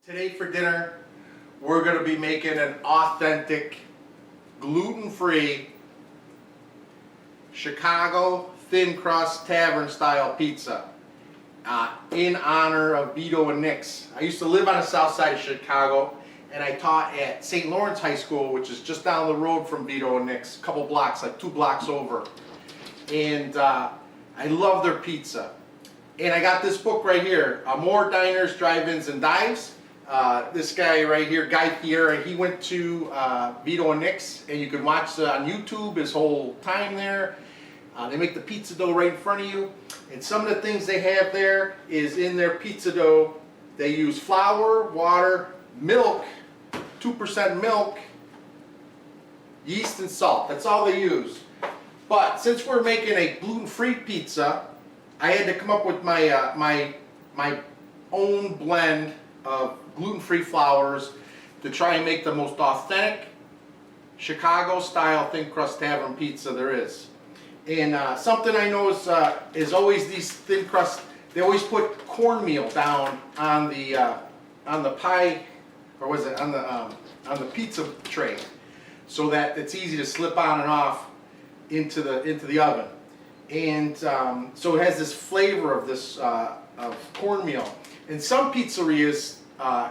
Today for dinner, we're going to be making an authentic, gluten-free, Chicago thin crust tavern style pizza in honor of Vito and Nick's. I used to live on the south side of Chicago, and I taught at St. Lawrence High School, which is just down the road from Vito and Nick's, a couple blocks, like 2 blocks over. And I love their pizza. And I got this book right here, More Diners, Drive-Ins, and Dives. This guy right here, Guy Fieri, he went to Vito and Nick's, and you can watch on YouTube his whole time there. They make the pizza dough right in front of you, and some of the things they have there is in their pizza dough. They use flour, water, milk, 2% milk, yeast, and salt. That's all they use. But since we're making a gluten-free pizza, I had to come up with my my own blend of gluten-free flours to try and make the most authentic Chicago-style thin crust tavern pizza there is. And something I know is always these thin crust. They always put cornmeal down on the pie, or was it on the pizza tray, so that it's easy to slip on and off into the oven. And so it has this flavor of this of cornmeal. And some pizzerias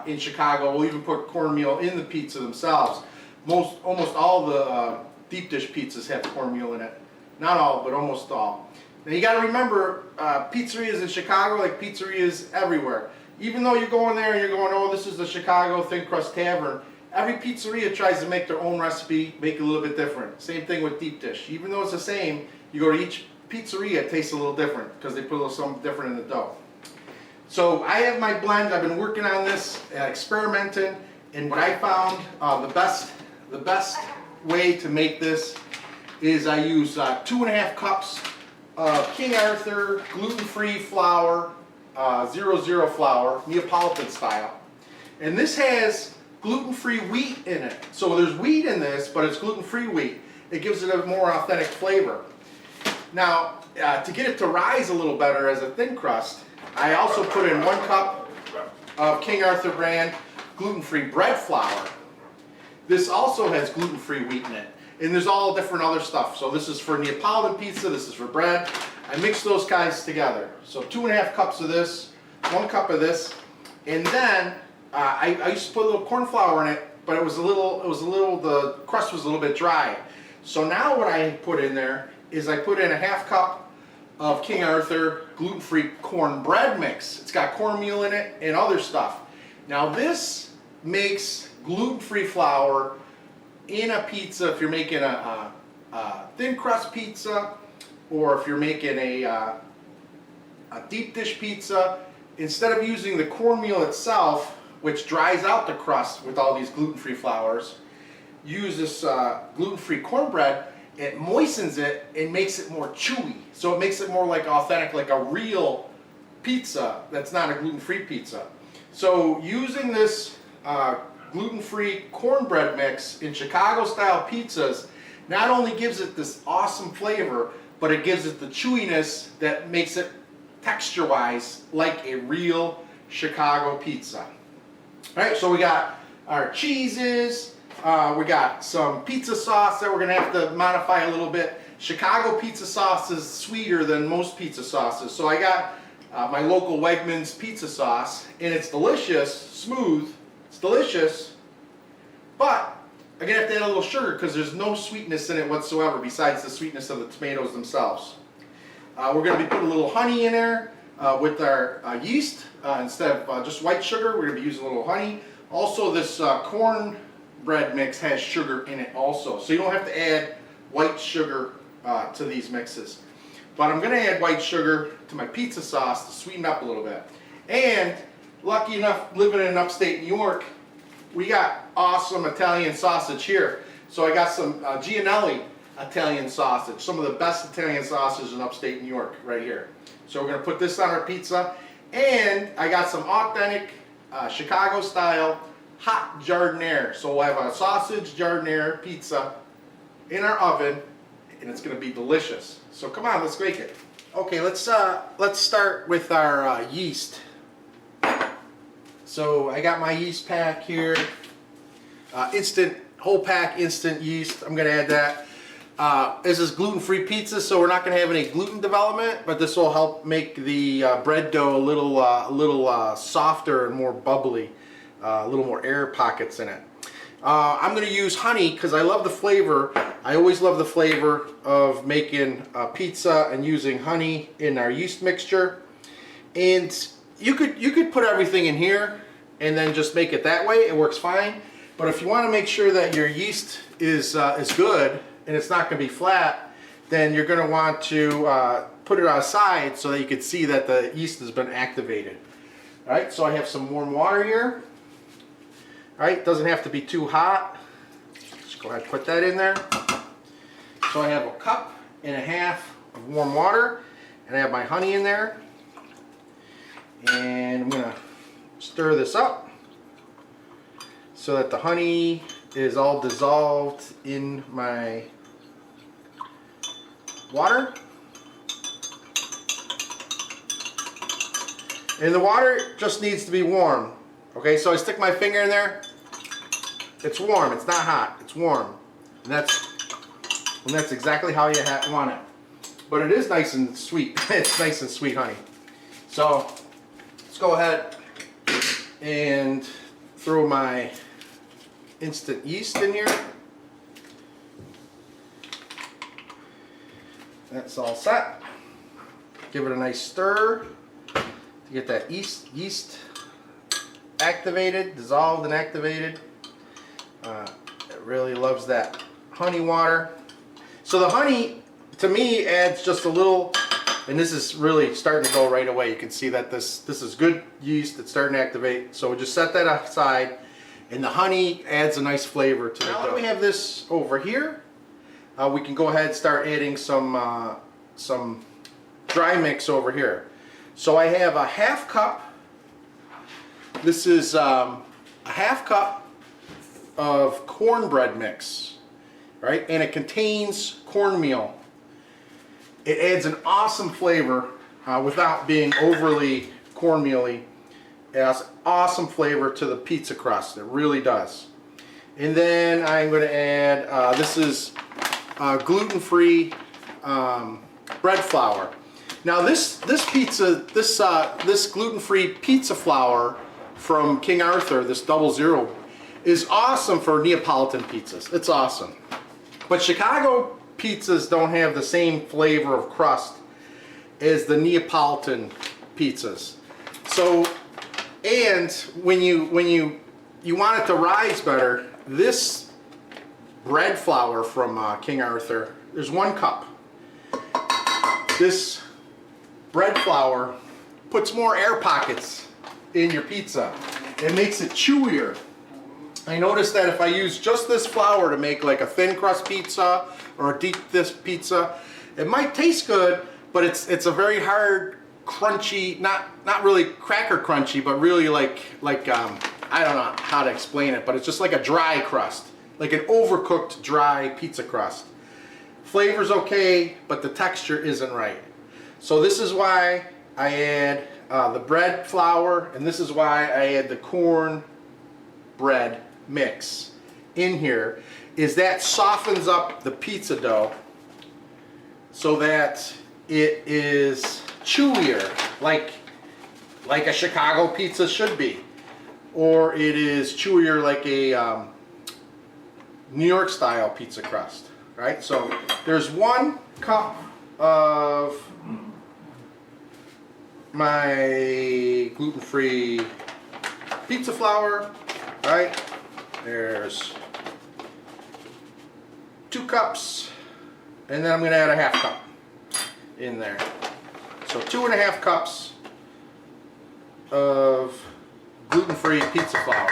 in Chicago will even put cornmeal in the pizza themselves. Almost all the deep dish pizzas have cornmeal in it. Not all, but almost all. Now you got to remember, pizzerias in Chicago, like pizzerias everywhere. Even though you're going there and you're going, oh, this is the Chicago thin crust tavern, every pizzeria tries to make their own recipe, make it a little bit different. Same thing with deep dish. Even though it's the same, you go to each pizzeria, it tastes a little different because they put a little something different in the dough. So I have my blend. I've been working on this, experimenting, and what I found the best way to make this is I use 2.5 cups of King Arthur gluten-free flour, 00 flour, Neopolitan-style, and this has gluten-free wheat in it. So there's wheat in this, but it's gluten-free wheat. It gives it a more authentic flavor. Now, to get it to rise a little better as a thin crust, I also put in 1 cup of King Arthur brand gluten-free bread flour. This also has gluten-free wheat in it, and there's all different other stuff. So this is for Neapolitan pizza, this is for bread. I mix those guys together. So 2.5 cups of this, 1 cup of this, and then I used to put a little corn flour in it, but the crust was a little bit dry. So now what I put in there is I put in a 1/2 cup of King Arthur gluten-free cornbread mix. It's got cornmeal in it and other stuff. Now this makes gluten-free flour in a pizza, if you're making a thin crust pizza, or if you're making a deep dish pizza, instead of using the cornmeal itself, which dries out the crust with all these gluten-free flours, use this gluten-free cornbread. It moistens it and makes it more chewy. So it makes it more like authentic, like a real pizza that's not a gluten-free pizza. So using this gluten-free cornbread mix in Chicago-style pizzas not only gives it this awesome flavor, but it gives it the chewiness that makes it texture-wise like a real Chicago pizza. All right, so we got our cheeses. We got some pizza sauce that we're going to have to modify a little bit. Chicago pizza sauce is sweeter than most pizza sauces. So I got my local Wegmans pizza sauce, and it's delicious, smooth, it's delicious, but I'm going to have to add a little sugar because there's no sweetness in it whatsoever besides the sweetness of the tomatoes themselves. We're going to be putting a little honey in there with our yeast. Instead of just white sugar, we're going to be using a little honey. Also, this cornbread mix has sugar in it also, so you don't have to add white sugar to these mixes. But I'm going to add white sugar to my pizza sauce to sweeten up a little bit. And lucky enough, living in upstate New York, we got awesome Italian sausage here. So I got some Gianelli Italian sausage, some of the best Italian sausage in upstate New York right here. So we're going to put this on our pizza. And I got some authentic Chicago style hot giardiniera. So we'll have a sausage giardiniera pizza in our oven, and it's going to be delicious. So come on, let's make it. Okay, let's start with our yeast. So I got my yeast pack here, whole pack instant yeast. I'm gonna add that. This is gluten-free pizza, so we're not gonna have any gluten development, but this will help make the bread dough a little softer and more bubbly, a little more air pockets in it. I'm gonna use honey because I love the flavor. I always love the flavor of making pizza and using honey in our yeast mixture. And you could put everything in here and then just make it that way. It works fine. But if you want to make sure that your yeast is good and it's not going to be flat, then you're going to want to put it aside so that you can see that the yeast has been activated. All right, so I have some warm water here. All right, doesn't have to be too hot. Just go ahead and put that in there. So I have a cup and a half of warm water, and I have my honey in there. And I'm going to stir this up so that the honey is all dissolved in my water. And the water just needs to be warm. Okay, so I stick my finger in there. It's warm, it's not hot, it's warm. And that's exactly how you want it. But it is nice and sweet. It's nice and sweet honey. So let's go ahead and throw my instant yeast in here. That's all set. Give it a nice stir to get that yeast activated, dissolved and activated. It really loves that honey water. So the honey, to me, adds just a little, and this is really starting to go right away. You can see that this is good yeast. It's starting to activate. So we just set that aside, and the honey adds a nice flavor to it. Now that we have this over here, we can go ahead and start adding some dry mix over here. So I have a half cup. This is a half cup of cornbread mix, right? And it contains cornmeal. It adds an awesome flavor without being overly cornmealy. It has awesome flavor to the pizza crust. It really does. And then I'm going to add, this is gluten-free bread flour. Now this gluten-free pizza flour from King Arthur, this 00, is awesome for Neapolitan pizzas. It's awesome. But Chicago pizzas don't have the same flavor of crust as the Neapolitan pizzas. So, and when you want it to rise better, this bread flour from King Arthur, there's 1 cup. This bread flour puts more air pockets in your pizza. It makes it chewier. I noticed that if I use just this flour to make like a thin crust pizza or a deep dish pizza, it might taste good, but it's a very hard, crunchy, not really cracker crunchy, but really like I don't know how to explain it, but it's just like a dry crust, like an overcooked dry pizza crust. Flavor's okay, but the texture isn't right. So this is why I add the bread flour, and this is why I add the corn bread mix in here, is that softens up the pizza dough so that it is chewier, like a Chicago pizza should be, or it is chewier like a New York style pizza crust, right? So there's 1 cup of my gluten-free pizza flour, right? There's 2 cups, and then I'm going to add a half cup in there. So 2.5 cups of gluten-free pizza flour.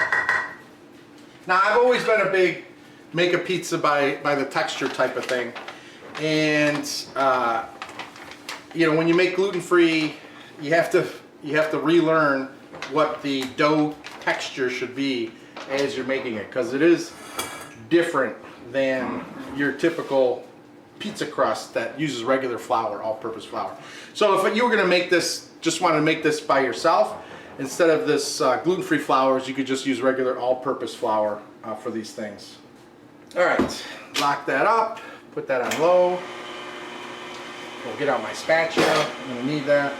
Now I've always been a big make a pizza by the texture type of thing, and you know, when you make gluten-free, you have to relearn what the dough texture should be as you're making it, because it is different than your typical pizza crust that uses regular flour, all-purpose flour. So if you were going to make this, just want to make this by yourself, instead of this gluten-free flours, you could just use regular all-purpose flour for these things. All right, lock that up, put that on low. We'll get out my spatula, I'm gonna need that.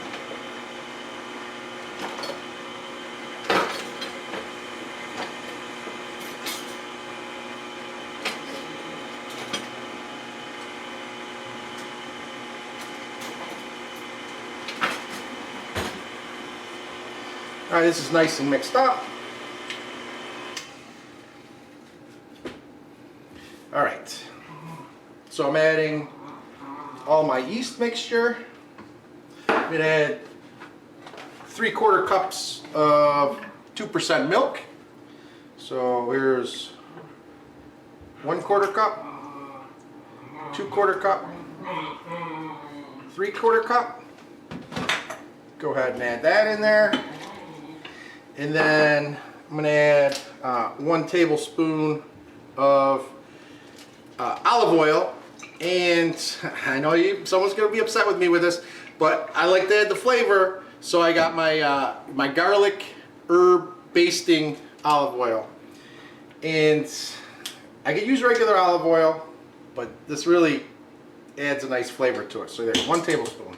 All right, this is nice and mixed up. All right, so I'm adding all my yeast mixture. I'm gonna add 3/4 cups of 2% milk. So here's 1/4 cup, 2/4 cup, 3/4 cup. Go ahead and add that in there. And then I'm gonna add 1 tablespoon of olive oil. And I know someone's gonna be upset with me with this, but I like to add the flavor, so I got my my garlic herb basting olive oil. And I could use regular olive oil, but this really adds a nice flavor to it. So there's 1 tablespoon.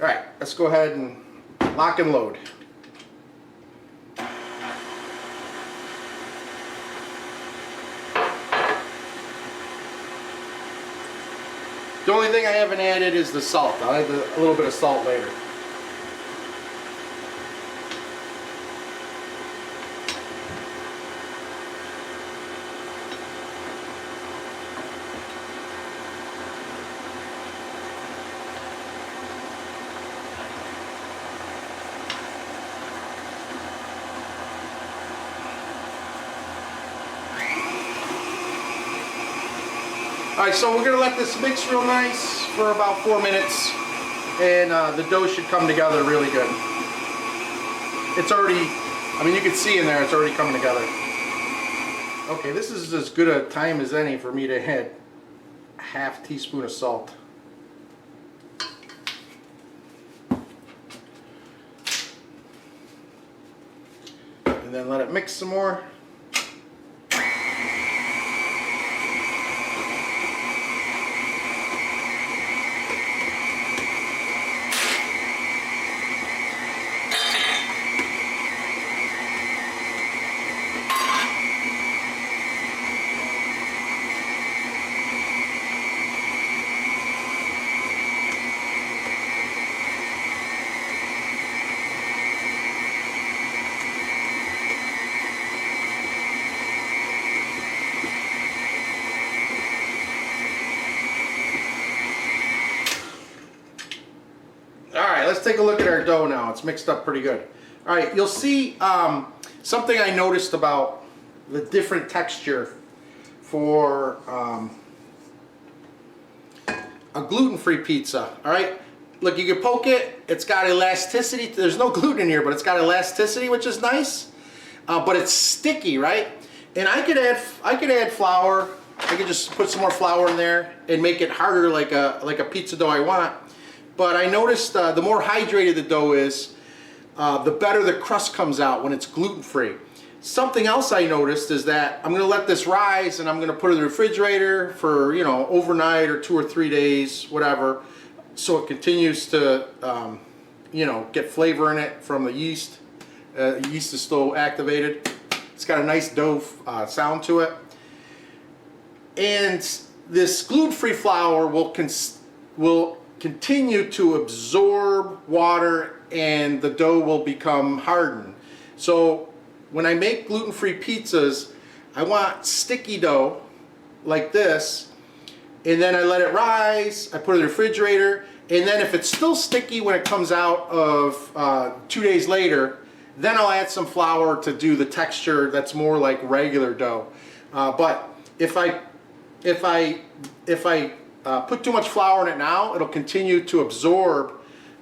All right, let's go ahead and lock and load. The only thing I haven't added is the salt. I'll add a little bit of salt later. Alright, so we're going to let this mix real nice for about 4 minutes, and the dough should come together really good. It's already, I mean, you can see in there it's already coming together. Okay, this is as good a time as any for me to add a ½ teaspoon of salt. And then let it mix some more. Let's take a look at our dough now. It's mixed up pretty good. All right, you'll see something I noticed about the different texture for a gluten-free pizza. All right, look, you can poke it. It's got elasticity. There's no gluten in here, but it's got elasticity, which is nice. But it's sticky, right? And I could add flour. I could just put some more flour in there and make it harder, like a pizza dough I want. But I noticed the more hydrated the dough is, the better the crust comes out when it's gluten-free. Something else I noticed is that I'm going to let this rise, and I'm going to put it in the refrigerator for, you know, overnight or 2 or 3 days, whatever, so it continues to, you know, get flavor in it from the yeast. The yeast is still activated. It's got a nice dough sound to it. And this gluten-free flour will continue to absorb water, and the dough will become hardened. So when I make gluten-free pizzas, I want sticky dough like this, and then I let it rise, I put it in the refrigerator, and then if it's still sticky when it comes out of 2 days later, then I'll add some flour to do the texture that's more like regular dough. But if I put too much flour in it now, it'll continue to absorb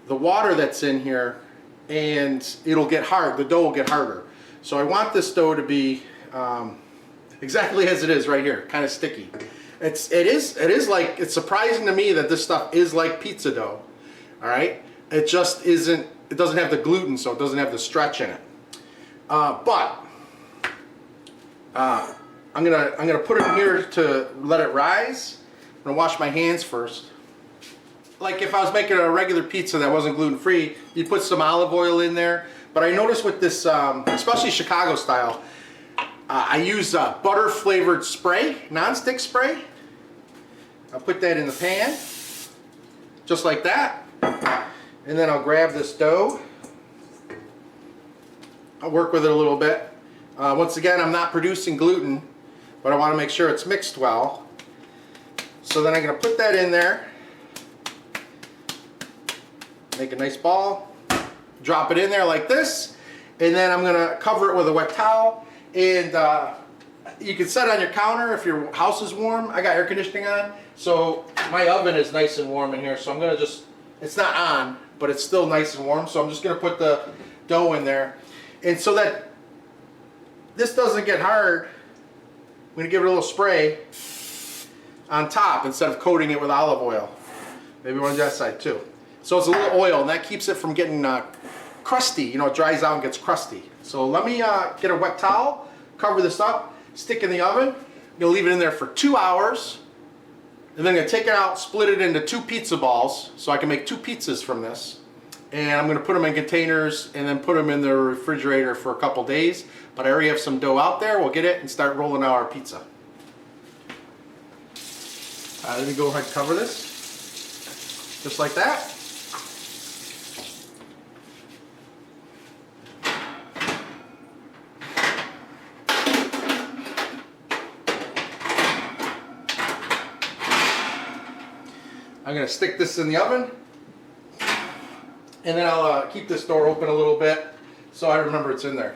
the water that's in here, and it'll get hard. The dough will get harder. So I want this dough to be exactly as it is right here, kind of sticky. it is like, it's surprising to me that this stuff is like pizza dough. All right, it just isn't. It doesn't have the gluten, so it doesn't have the stretch in it. But I'm gonna put it in here to let it rise. I'm gonna wash my hands first. Like if I was making a regular pizza that wasn't gluten-free, you'd put some olive oil in there. But I noticed with this, especially Chicago style, I use butter-flavored spray, non-stick spray. I'll put that in the pan, just like that. And then I'll grab this dough. I'll work with it a little bit. Once again, I'm not producing gluten, but I want to make sure it's mixed well. So then I'm going to put that in there. Make a nice ball. Drop it in there like this. And then I'm going to cover it with a wet towel. And you can set it on your counter if your house is warm. I got air conditioning on, so my oven is nice and warm in here. So I'm going to just, it's not on, but it's still nice and warm. So I'm just going to put the dough in there. And so that this doesn't get hard, I'm going to give it a little spray on top instead of coating it with olive oil. Maybe one on that side too. So it's a little oil, and that keeps it from getting crusty. You know, it dries out and gets crusty. So let me get a wet towel, cover this up, stick in the oven. I'm going to leave it in there for 2 hours. And then I'm going to take it out, split it into 2 pizza balls so I can make 2 pizzas from this. And I'm going to put them in containers and then put them in the refrigerator for a couple days. But I already have some dough out there. We'll get it and start rolling out our pizza. Let me go ahead and cover this. Just like that. I'm going to stick this in the oven, and then I'll keep this door open a little bit so I remember it's in there.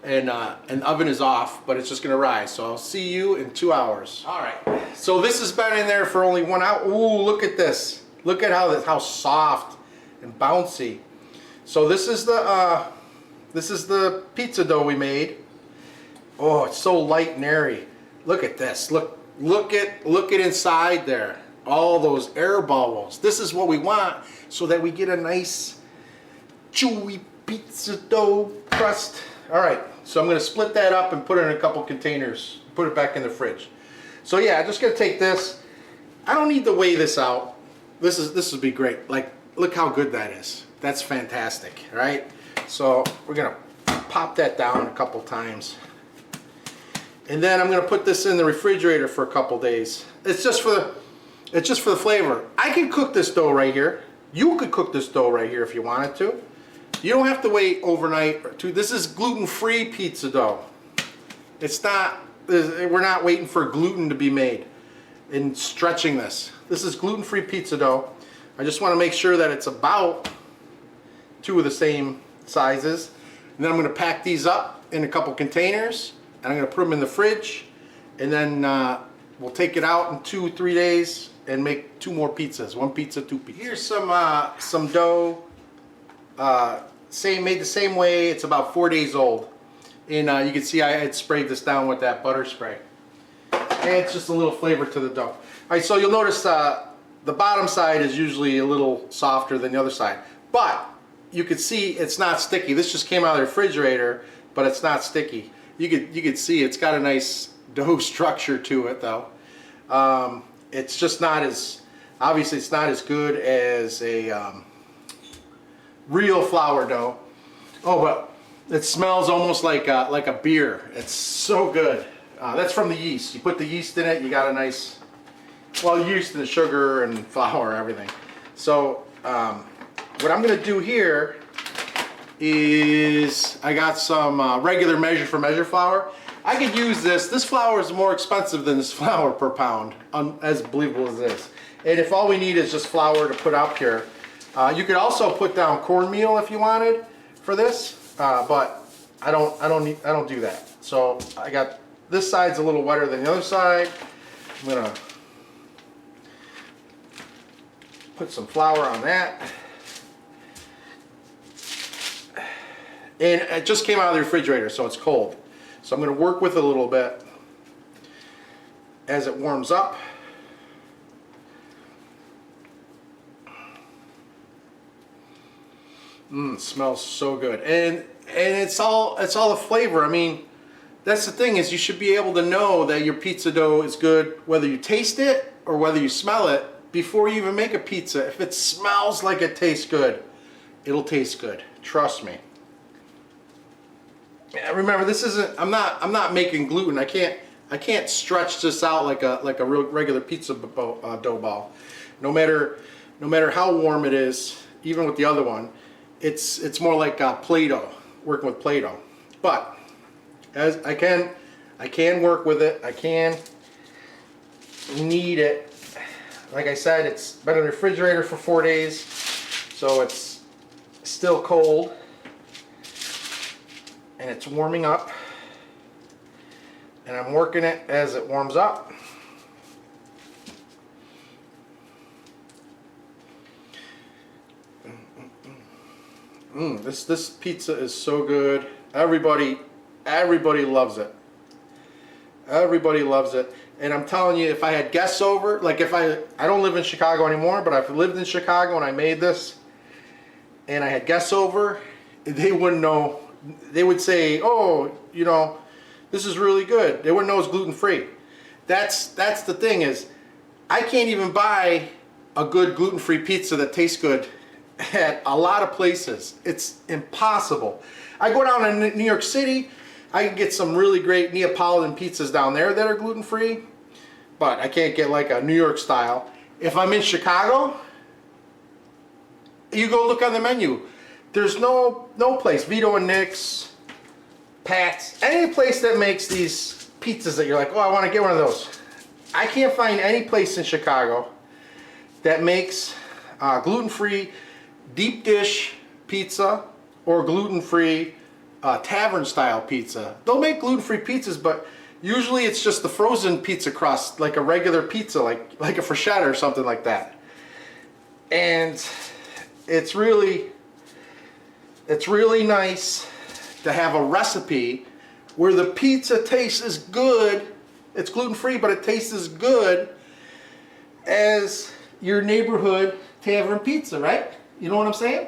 And the oven is off, but it's just going to rise. So I'll see you in 2 hours. All right. So this has been in there for only 1 hour. Ooh, look at this. Look at how soft and bouncy. So this is the pizza dough we made. Oh, it's so light and airy. Look at this. Look at inside there. All those air bubbles. This is what we want so that we get a nice chewy pizza dough crust. All right, so I'm going to split that up and put it in a couple containers. Put it back in the fridge. So yeah, I'm just going to take this. I don't need to weigh this out. This would be great. Like, look how good that is. That's fantastic, right? So we're going to pop that down a couple times. And then I'm going to put this in the refrigerator for a couple days. It's just for the flavor. I can cook this dough right here. You could cook this dough right here if you wanted to. You don't have to wait overnight or two. This is gluten-free pizza dough. It's not, we're not waiting for gluten to be made and stretching this. This is gluten-free pizza dough. I just want to make sure that it's about 2 of the same sizes. And then I'm going to pack these up in a couple containers, and I'm going to put them in the fridge, and then we'll take it out in 2-3 days and make 2 more pizzas. 1 pizza, 2 pizzas. Here's some dough, made the same way. It's about 4 days old, and you can see I had sprayed this down with that butter spray. And it's just a little flavor to the dough. All right, so you'll notice the bottom side is usually a little softer than the other side, but you can see it's not sticky. This just came out of the refrigerator, but it's not sticky. You could see it's got a nice dough structure to it, though. It's just not as, obviously it's not as good as a real flour dough. Oh, but it smells almost like a beer. It's so good. That's from the yeast. You put the yeast in it, you got a nice, well, yeast and the sugar and flour, everything. So what I'm going to do here is I got some regular measure for measure flour. I could use this. This flour is more expensive than this flour per pound, as believable as this. And if all we need is just flour to put up here, you could also put down cornmeal if you wanted for this, but I don't do that. So I got this side's a little wetter than the other side. I'm gonna put some flour on that. And it just came out of the refrigerator, so it's cold. So I'm going to work with it a little bit. as it warms up. Smells so good, and it's all the flavor. I mean, that's the thing, is you should be able to know that your pizza dough is good whether you taste it or whether you smell it before you even make a pizza. If it smells like it tastes good, it'll taste good. Trust me. Remember, this isn't. I'm not making gluten. I can't stretch this out like a real regular pizza dough ball. No matter how warm it is, even with the other one, it's more like Play-Doh, working with Play-Doh. But as I can work with it. I can knead it. Like I said, it's been in the refrigerator for 4 days, so it's still cold, and it's warming up, and I'm working it as it warms up. This pizza is so good. Everybody loves it. Everybody loves it. And I'm telling you, if I had guests over, like if I don't live in Chicago anymore, but I've lived in Chicago and I made this, and I had guests over, they wouldn't know. They would say, oh, you know, this is really good. They wouldn't know it's gluten-free. That's the thing, is I can't even buy a good gluten-free pizza that tastes good at a lot of places. It's impossible. I go down to New York City, I can get some really great Neapolitan pizzas down there that are gluten-free, but I can't get like a New York style. If I'm in Chicago, you go look on the menu. There's no place, Vito and Nick's, Pat's, any place that makes these pizzas that you're like, oh, I want to get one of those. I can't find any place in Chicago that makes gluten-free deep dish pizza or gluten-free tavern style pizza. They'll make gluten-free pizzas, but usually it's just the frozen pizza crust, like a regular pizza, like a bruschetta or something like that. And it's really nice to have a recipe where the pizza tastes as good. It's gluten-free, but it tastes as good as your neighborhood tavern pizza, right? You know what I'm saying?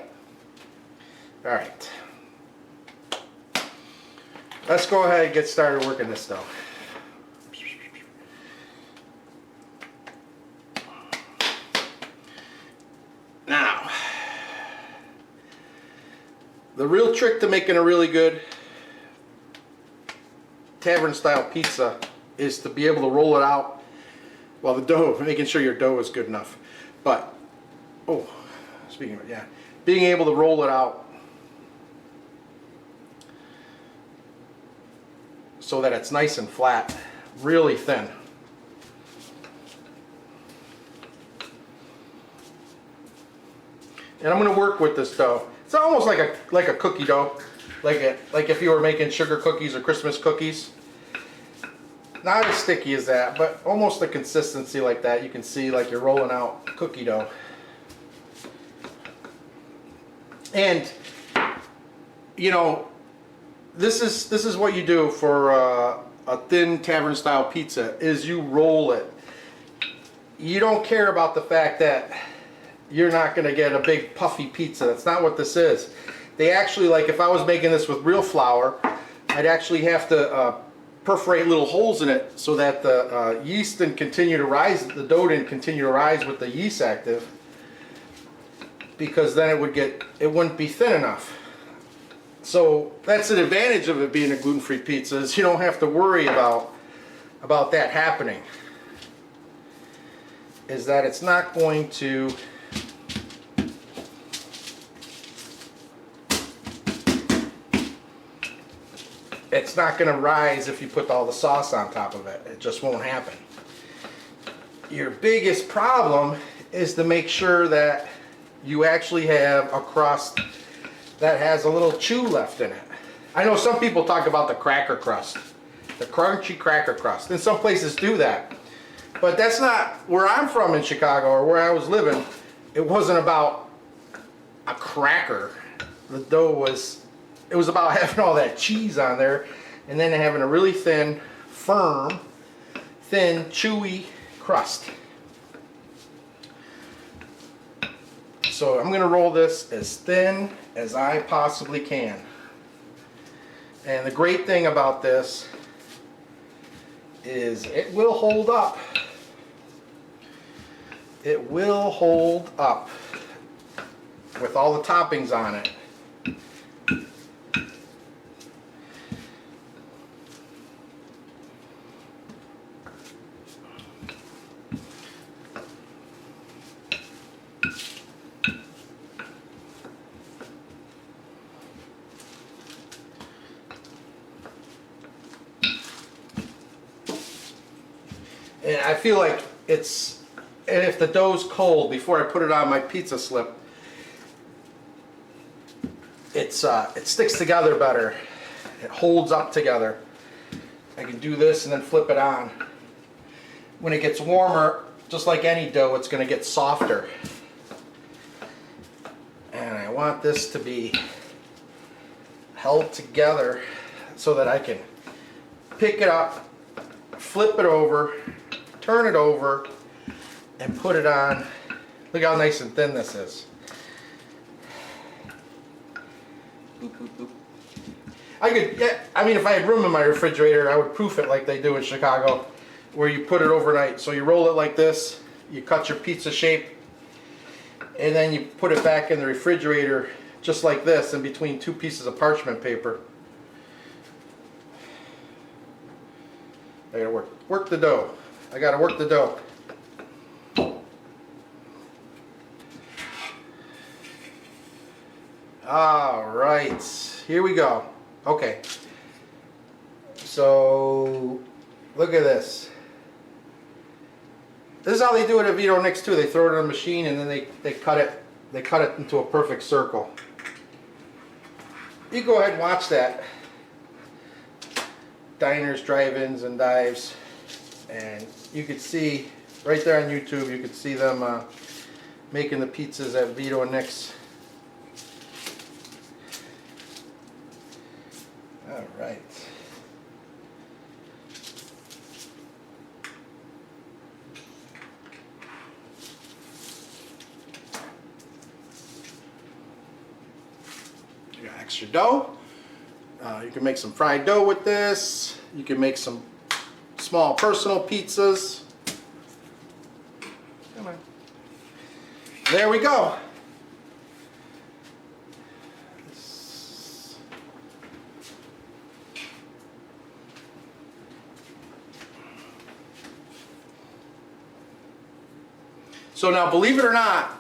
All right. Let's go ahead and get started working this dough. Now, the real trick to making a really good tavern style pizza is to be able to roll it out while the dough, making sure your dough is good enough. But, oh, speaking of it, yeah, being able to roll it out so that it's nice and flat, really thin. And I'm going to work with this dough. It's almost like a cookie dough, like if you were making sugar cookies or Christmas cookies. Not as sticky as that, but almost the consistency like that. You can see like you're rolling out cookie dough. And you know, this is what you do for a thin tavern style pizza, is you roll it. You don't care about the fact that you're not going to get a big puffy pizza. That's not what this is. They actually, like if I was making this with real flour, I'd actually have to perforate little holes in it so that the yeast didn't continue to rise, the dough didn't continue to rise with the yeast active, because then it wouldn't be thin enough. So that's an advantage of it being a gluten-free pizza, is you don't have to worry about that happening. Is that it's not going to rise if you put all the sauce on top of it. It just won't happen. Your biggest problem is to make sure that you actually have a crust that has a little chew left in it. I know some people talk about the cracker crust, the crunchy cracker crust, and some places do that. But that's not where I'm from in Chicago, or where I was living. It wasn't about a cracker. The dough was about having all that cheese on there, and then having a really thin, firm thin, chewy crust. So I'm going to roll this as thin as I possibly can. And the great thing about this is it will hold up. It will hold up with all the toppings on it. And I feel like it's, and if the dough's cold, before I put it on my pizza slip, it sticks together better. It holds up together. I can do this and then flip it on. When it gets warmer, just like any dough, it's going to get softer. And I want this to be held together so that I can pick it up, flip it over, turn it over, and put it on. Look how nice and thin this is. Boop, boop, boop. I could, yeah, I mean, if I had room in my refrigerator, I would proof it like they do in Chicago, where you put it overnight. So you roll it like this, you cut your pizza shape, and then you put it back in the refrigerator just like this, in between two pieces of parchment paper. I gotta work the dough. I gotta work the dough. All right, here we go. Okay, so look at this. This is how they do it at Vito and Nick's too. They throw it in a machine and then they cut it. They cut it into a perfect circle. You go ahead and watch that. Diners, drive-ins, and dives, and you could see right there on YouTube. You could see them making the pizzas at Vito and Nick's. All right. You got extra dough. You can make some fried dough with this. You can make some small personal pizzas. Come on. There we go. So now, believe it or not,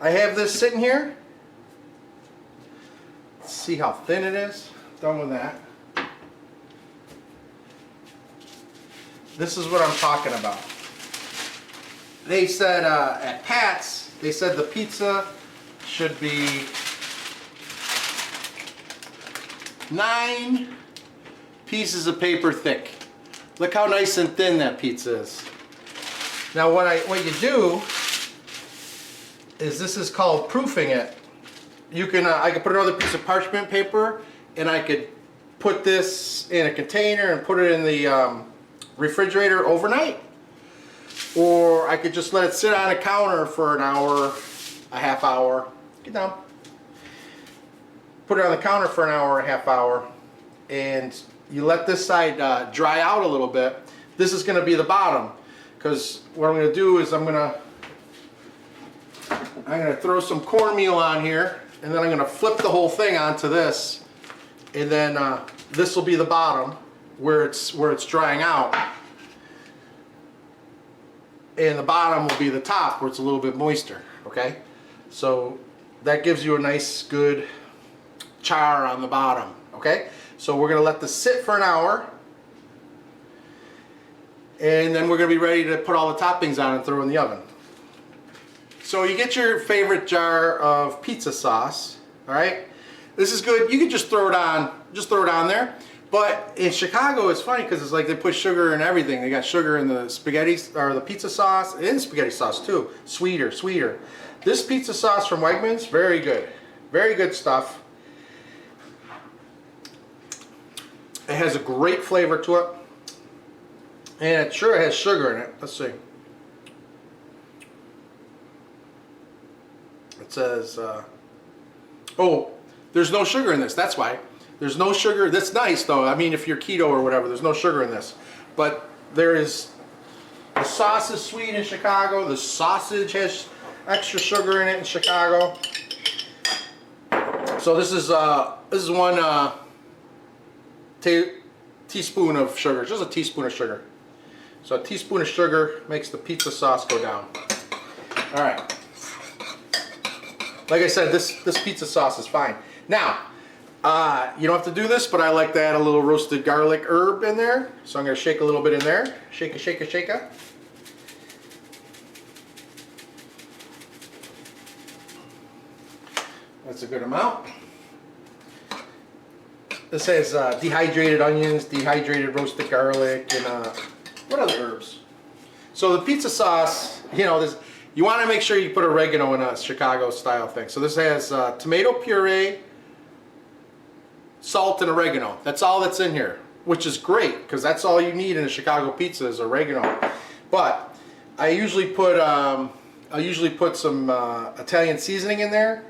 I have this sitting here. Let's see how thin it is. Done with that. This is what I'm talking about. They said at Pat's, they said the pizza should be 9 pieces of paper thick. Look how nice and thin that pizza is. Now what you do is, this is called proofing it. You can I could put another piece of parchment paper, and I could put this in a container and put it in the refrigerator overnight, or I could just let it sit on a counter for an hour, a half hour. Get down. Put it on the counter for an hour, a half hour, and you let this side dry out a little bit. This is going to be the bottom, because what I'm going to do is I'm going to throw some cornmeal on here, and then I'm going to flip the whole thing onto this, and then this will be the bottom where it's drying out, and the bottom will be the top where it's a little bit moister. Okay, so that gives you a nice good char on the bottom. Okay, so we're going to let this sit for an hour, and then we're going to be ready to put all the toppings on and throw in the oven. So you get your favorite jar of pizza sauce. All right, this is good. You can just throw it on there. But in Chicago, it's funny because it's like they put sugar in everything. They got sugar in the spaghetti or the pizza sauce, and spaghetti sauce too. Sweeter. This pizza sauce from Wegmans, very good stuff. It has a great flavor to it. And it sure has sugar in it. Let's see. It says, oh, there's no sugar in this. That's why. There's no sugar. That's nice, though. I mean, if you're keto or whatever, there's no sugar in this. But there is, the sauce is sweet in Chicago. The sausage has extra sugar in it in Chicago. So this is one teaspoon of sugar, just a teaspoon of sugar. So a teaspoon of sugar makes the pizza sauce go down. All right. Like I said, this pizza sauce is fine. Now, you don't have to do this, but I like to add a little roasted garlic herb in there. So I'm going to shake a little bit in there. Shake, shake, shake. That's a good amount. This has dehydrated onions, dehydrated roasted garlic, and what other herbs? So the pizza sauce, you know, you want to make sure you put oregano in a Chicago style thing. So this has tomato puree, salt, and oregano. That's all that's in here, which is great because that's all you need in a Chicago pizza is oregano. But I usually put some Italian seasoning in there.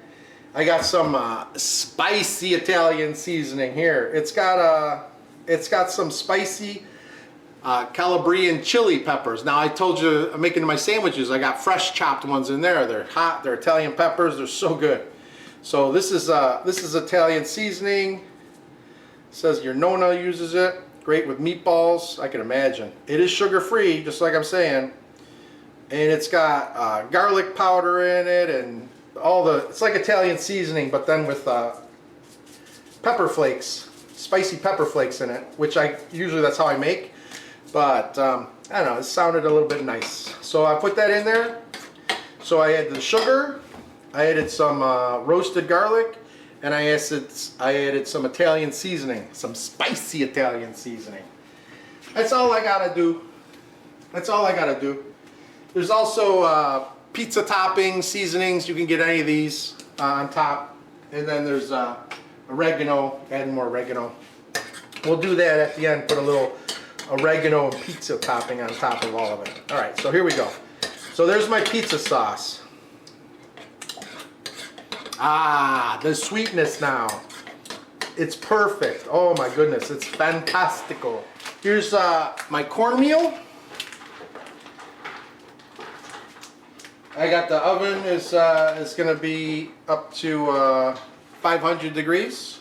I got some spicy Italian seasoning here. It's got some spicy Calabrian chili peppers. Now I told you I'm making my sandwiches. I got fresh chopped ones in there. They're hot. They're Italian peppers. They're so good. So this is Italian seasoning. It says your nonna uses it. Great with meatballs. I can imagine. It is sugar free, just like I'm saying. And it's got garlic powder in it and it's like Italian seasoning, but then with pepper flakes, spicy pepper flakes in it, which usually that's how I make. But I don't know, it sounded a little bit nice. So I put that in there. So I added the sugar, I added some roasted garlic, and I added some Italian seasoning, some spicy Italian seasoning. That's all I gotta do. That's all I gotta do. There's also pizza toppings, seasonings. You can get any of these on top. And then there's oregano, adding more oregano. We'll do that at the end, put a little oregano and pizza topping on top of all of it. All right, so here we go. So there's my pizza sauce. Ah, the sweetness now. It's perfect. Oh my goodness, it's fantastical. Here's my cornmeal. I got the oven is going to be up to 500 degrees.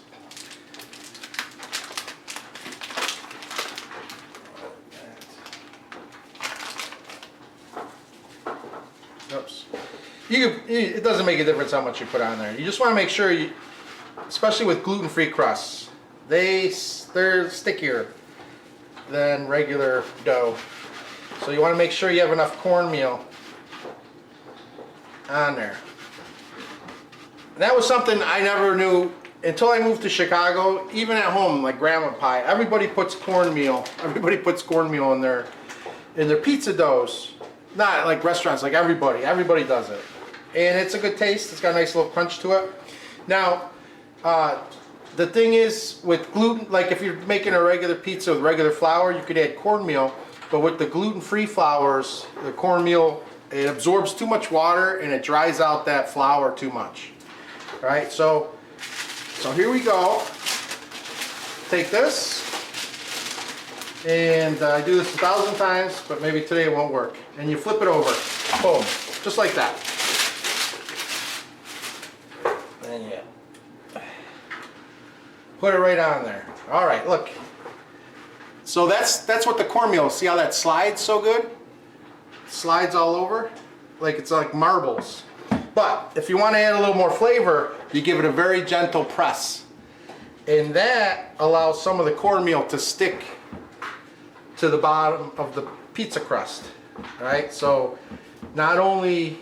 Oops. It doesn't make a difference how much you put on there. You just want to make sure especially with gluten-free crusts, they're stickier than regular dough. So you want to make sure you have enough cornmeal on there. And that was something I never knew until I moved to Chicago. Even at home, like grandma pie, everybody puts cornmeal. Everybody puts cornmeal in their pizza doughs. Not like restaurants, like everybody does it, and it's a good taste. It's got a nice little crunch to it. Now, the thing is with gluten, like if you're making a regular pizza with regular flour, you could add cornmeal, but with the gluten-free flours, the cornmeal, it absorbs too much water and it dries out that flour too much. All right, so here we go. Take this, and I do this 1,000 times, but maybe today it won't work. And you flip it over, boom, just like that. And yeah, put it right on there. All right, look. So that's what the cornmeal. See how that slides so good? Slides all over, like it's like marbles. But if you want to add a little more flavor, you give it a very gentle press, and that allows some of the cornmeal to stick to the bottom of the pizza crust. All right, so not only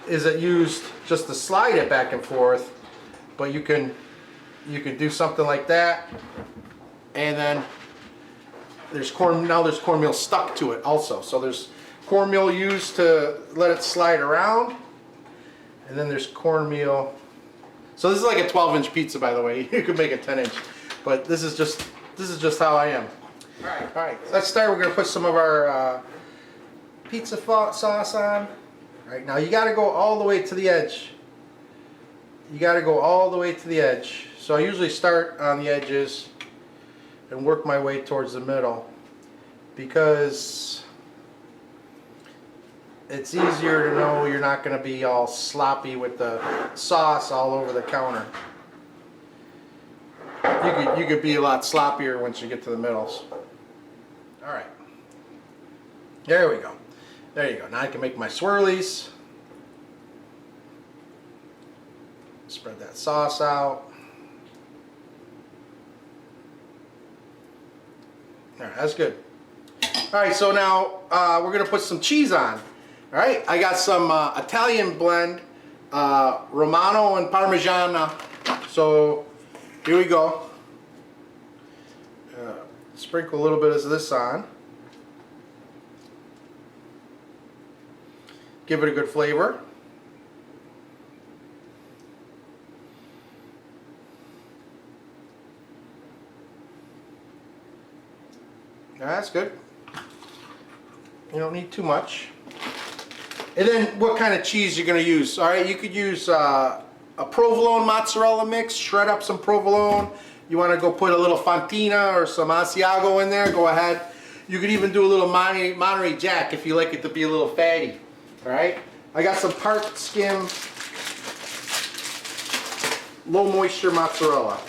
is it used just to slide it back and forth, but you can do something like that, and then there's cornmeal stuck to it also. So there's cornmeal used to let it slide around, and then there's cornmeal. So this is like a 12-inch pizza, by the way. You could make a 10-inch, but this is just how I am. Alright, so let's start. We're going to put some of our pizza sauce on. Alright, now you got to go all the way to the edge. You got to go all the way to the edge. So I usually start on the edges and work my way towards the middle, because it's easier to know you're not going to be all sloppy with the sauce all over the counter. You could be a lot sloppier once you get to the middles. Alright. There we go. There you go. Now I can make my swirlies. Spread that sauce out. Alright, that's good. Alright, so now we're going to put some cheese on. Alright, I got some Italian blend, Romano and Parmigiana. So here we go. Sprinkle a little bit of this on. Give it a good flavor. That's good. You don't need too much. And then what kind of cheese you're going to use? Alright, you could use a provolone mozzarella mix. Shred up some provolone. You want to go put a little Fontina or some Asiago in there, go ahead. You could even do a little Monterey Jack if you like it to be a little fatty. Alright, I got some part skim low moisture mozzarella.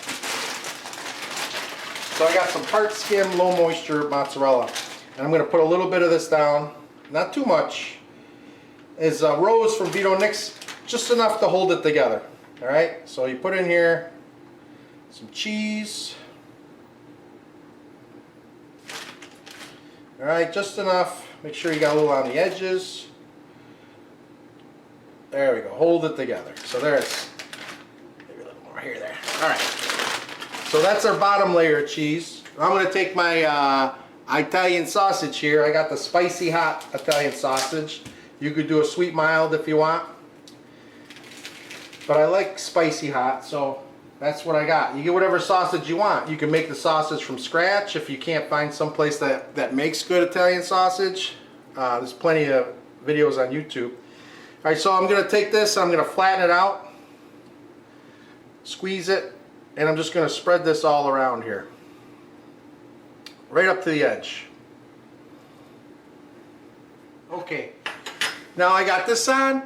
So I got some part skim low moisture mozzarella. And I'm going to put a little bit of this down, not too much. Is Rose from Vito and Nick's, just enough to hold it together. Alright, so you put in here some cheese. Alright, just enough. Make sure you got a little on the edges. There we go. Hold it together. So there's maybe a little more here there. Alright. So that's our bottom layer of cheese. I'm going to take my Italian sausage here. I got the spicy hot Italian sausage. You could do a sweet mild if you want. But I like spicy hot, so that's what I got. You get whatever sausage you want. You can make the sausage from scratch if you can't find some place that makes good Italian sausage. There's plenty of videos on YouTube. Alright, so I'm going to take this, I'm going to flatten it out, squeeze it, and I'm just going to spread this all around here. Right up to the edge. Okay. Now I got this on.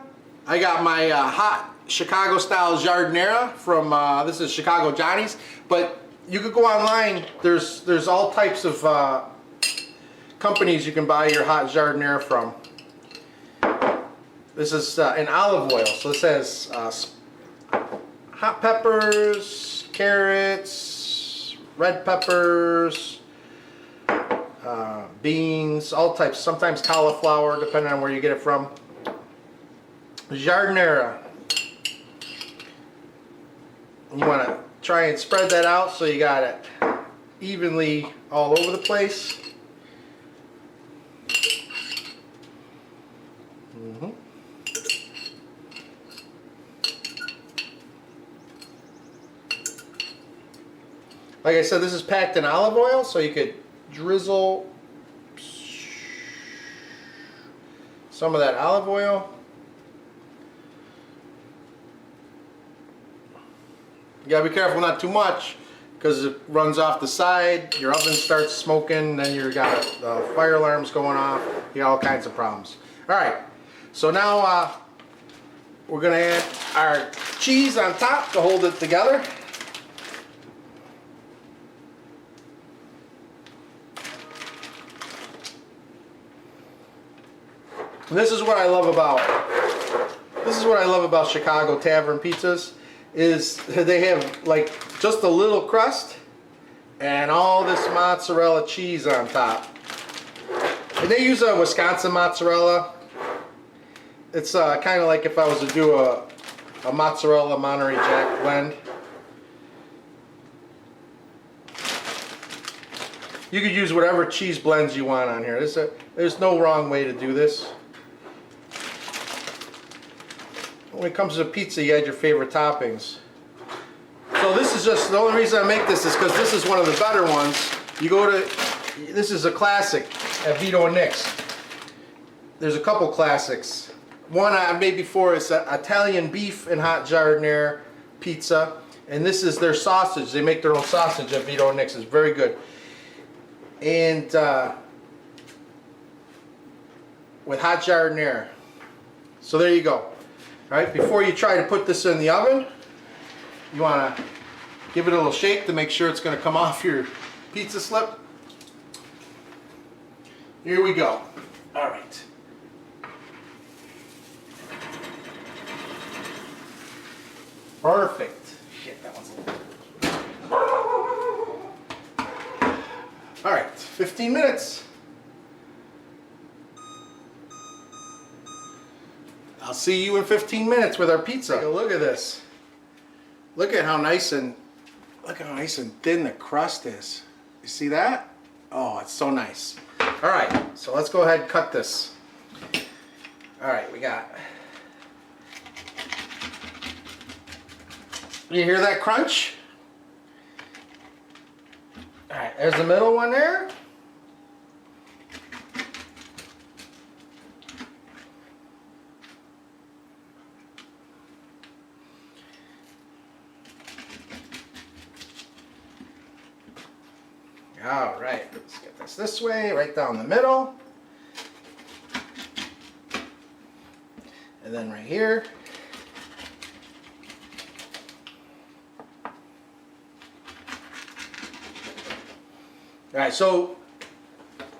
I got my hot Chicago style jardinera from this is Chicago Johnny's, but you could go online. There's all types of companies you can buy your hot jardinera from. This is in olive oil, so this has hot peppers, carrots, red peppers, beans, all types, sometimes cauliflower, depending on where you get it from. Jardinera. You want to try and spread that out so you got it evenly all over the place. Like I said, this is packed in olive oil, so you could drizzle some of that olive oil. You gotta be careful not too much, because it runs off the side, your oven starts smoking, then you got fire alarms going off, you got all kinds of problems. Alright, so now we're gonna add our cheese on top to hold it together. And this is what I love about Chicago tavern pizzas, is they have like just a little crust and all this mozzarella cheese on top. And they use a Wisconsin mozzarella. It's kind of like if I was to do a mozzarella Monterey Jack blend. You could use whatever cheese blends you want on here. There's no wrong way to do this. When it comes to pizza, you add your favorite toppings. So this is just, the only reason I make this is because this is one of the better ones. You go to This is a classic at Vito and Nick's. There's a couple classics. One I made before is Italian beef and hot giardiniera pizza. And this is their sausage. They make their own sausage at Vito and Nick's. It's very good. And with hot giardiniera. So there you go. All right, before you try to put this in the oven, you want to give it a little shake to make sure it's going to come off your pizza slip. Here we go. All right. Perfect. Shit, that one's a little... All right, 15 minutes. I'll see you in 15 minutes with our pizza. Take a look at this. Look at how nice and thin the crust is. You see that? Oh, it's so nice. All right, so let's go ahead and cut this. All right, we got. You hear that crunch? All right, there's the middle one there. All right, let's get this way, right down the middle. And then right here. All right, so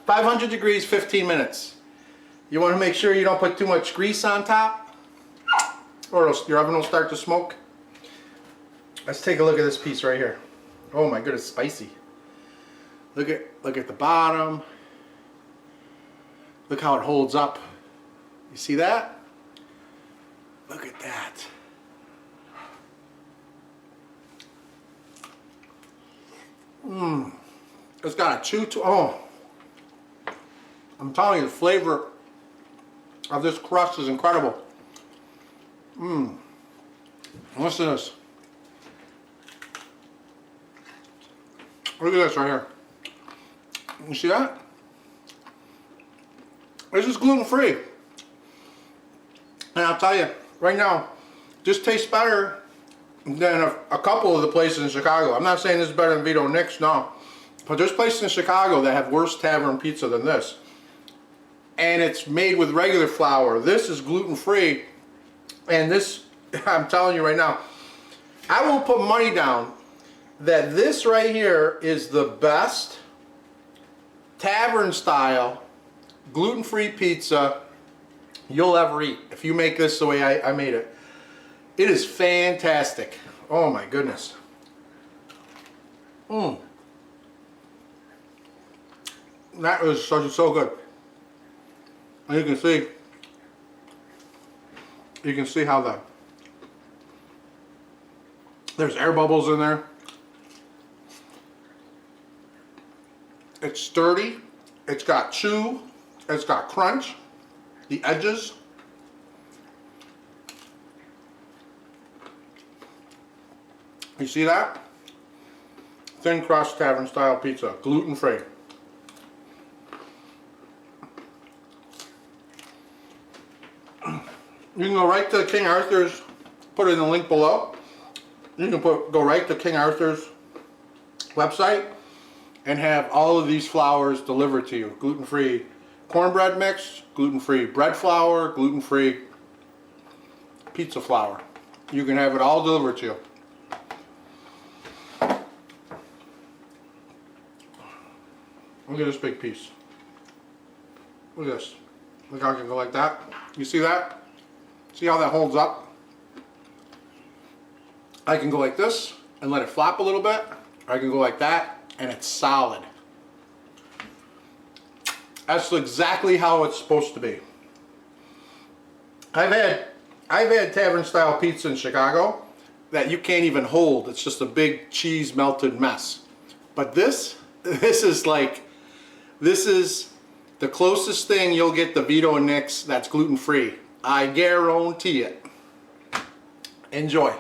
500 degrees, 15 minutes. You want to make sure you don't put too much grease on top, or else your oven will start to smoke. Let's take a look at this piece right here. Oh my goodness, spicy. Look at the bottom. Look how it holds up. You see that? Look at that. Mmm. It's got a chew to, oh. I'm telling you, the flavor of this crust is incredible. Mmm. Listen to this. Look at this right here. You see that? This is gluten-free. And I'll tell you, right now, this tastes better than a couple of the places in Chicago. I'm not saying this is better than Vito and Nick's, no. But there's places in Chicago that have worse tavern pizza than this. And it's made with regular flour. This is gluten-free. And this, I'm telling you right now, I will put money down that this right here is the best tavern style gluten-free pizza you'll ever eat. If you make this the way I made it. It is fantastic. Oh my goodness. Mmm. That is so good. And you can see how there's air bubbles in there. It's sturdy, it's got chew, it's got crunch, the edges. You see that? Thin crust tavern style pizza, gluten free. You can go right to King Arthur's, put it in the link below. You can go right to King Arthur's website and have all of these flours delivered to you. Gluten-free cornbread mix, gluten-free bread flour, gluten-free pizza flour. You can have it all delivered to you. Look at this big piece. Look at this. Look how I can go like that. You see that? See how that holds up? I can go like this and let it flop a little bit. Or I can go like that and it's solid. That's exactly how it's supposed to be. I've had tavern style pizza in Chicago that you can't even hold. It's just a big cheese melted mess. But this is the closest thing you'll get to Vito and Nick's that's gluten free. I guarantee it. Enjoy.